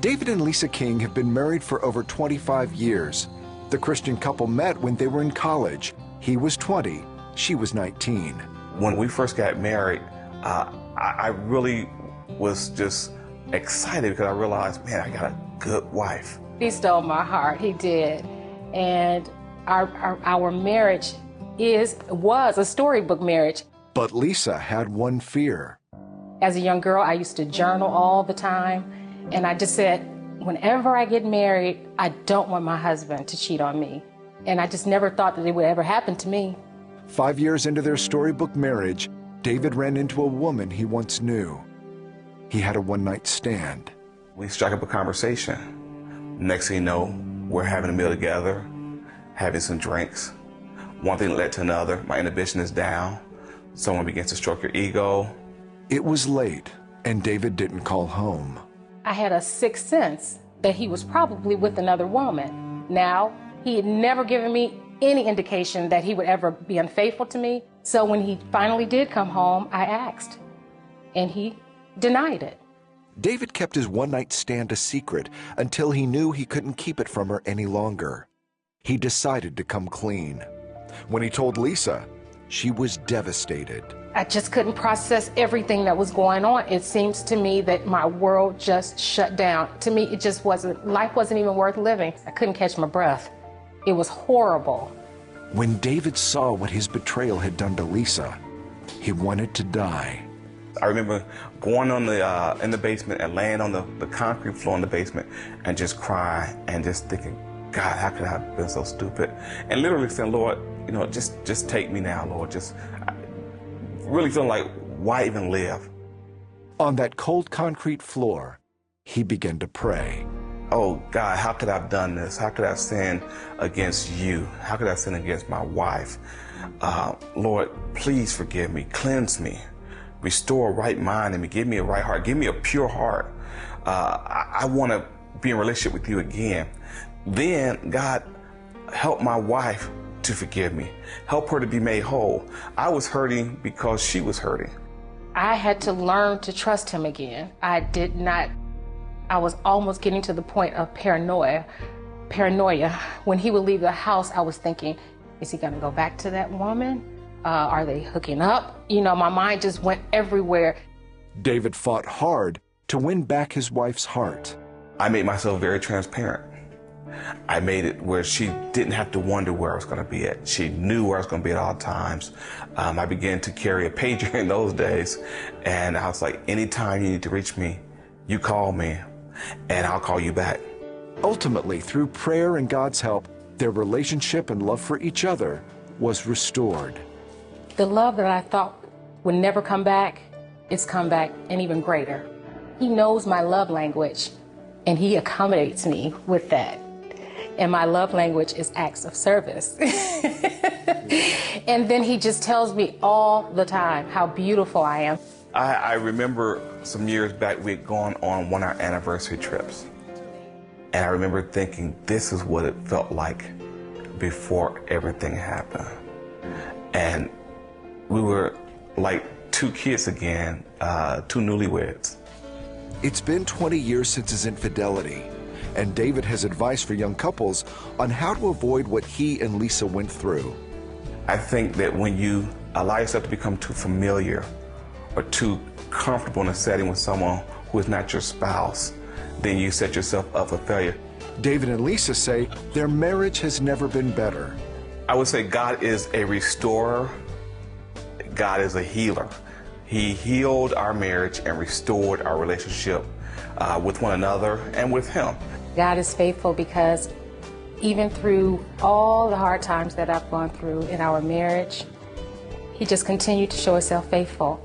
David and Lisa King have been married for over 25 years. The Christian couple met when they were in college. He was 20, she was 19. When we first got married, I really was just excited because I realized, man, I got a good wife. He stole my heart, he did. And our marriage was a storybook marriage. But Lisa had one fear. As a young girl, I used to journal all the time. And I just said, whenever I get married, I don't want my husband to cheat on me. And I just never thought that it would ever happen to me. 5 years into their storybook marriage, David ran into a woman he once knew. He had a one-night stand. We struck up a conversation. Next thing you know, we're having a meal together, having some drinks. One thing led to another. My inhibition is down. Someone begins to stroke your ego. It was late, and David didn't call home. I had a sixth sense that he was probably with another woman. Now, he had never given me any indication that he would ever be unfaithful to me. So when he finally did come home, I asked, and he denied it. David kept his one-night stand a secret until he knew he couldn't keep it from her any longer. He decided to come clean. When he told Lisa, she was devastated. I just couldn't process everything that was going on. It seems to me that my world just shut down. To me, it just wasn't, life wasn't even worth living. I couldn't catch my breath. It was horrible. When David saw what his betrayal had done to Lisa, he wanted to die. I remember going on in the basement and laying on the concrete floor in the basement and just crying and just thinking, God, how could I have been so stupid? And literally saying, Lord, you know, just take me now, Lord. Just really feeling like, why even live? On that cold concrete floor, he began to pray. Oh, God, how could I have done this? How could I have sinned against you? How could I have sinned against my wife? Lord, please forgive me. Cleanse me. Restore a right mind in me. Give me a right heart. Give me a pure heart. I want to be in relationship with you again. Then, God, help my wife to forgive me. Help her to be made whole. I was hurting because she was hurting. I had to learn to trust him again. I was almost getting to the point of paranoia. When he would leave the house, I was thinking, is he going to go back to that woman? Are they hooking up? You know, my mind just went everywhere. David fought hard to win back his wife's heart. I made myself very transparent. I made it where she didn't have to wonder where I was going to be at. She knew where I was going to be at all times. I began to carry a pager in those days, and I was like, anytime you need to reach me, you call me, and I'll call you back. Ultimately, through prayer and God's help, their relationship and love for each other was restored. The love that I thought would never come back, it's come back and even greater. He knows my love language, and he accommodates me with that. And my love language is acts of service. And then he just tells me all the time how beautiful I am. I remember some years back, we had gone on one of our anniversary trips. And I remember thinking, this is what it felt like before everything happened. And we were like two kids again, two newlyweds. It's been 20 years since his infidelity, and David has advice for young couples on how to avoid what he and Lisa went through. I think that when you allow yourself to become too familiar or too comfortable in a setting with someone who is not your spouse, then you set yourself up for failure. David and Lisa say their marriage has never been better. I would say God is a restorer. God is a healer. He healed our marriage and restored our relationship with one another and with him. God is faithful because even through all the hard times that I've gone through in our marriage, he just continued to show himself faithful.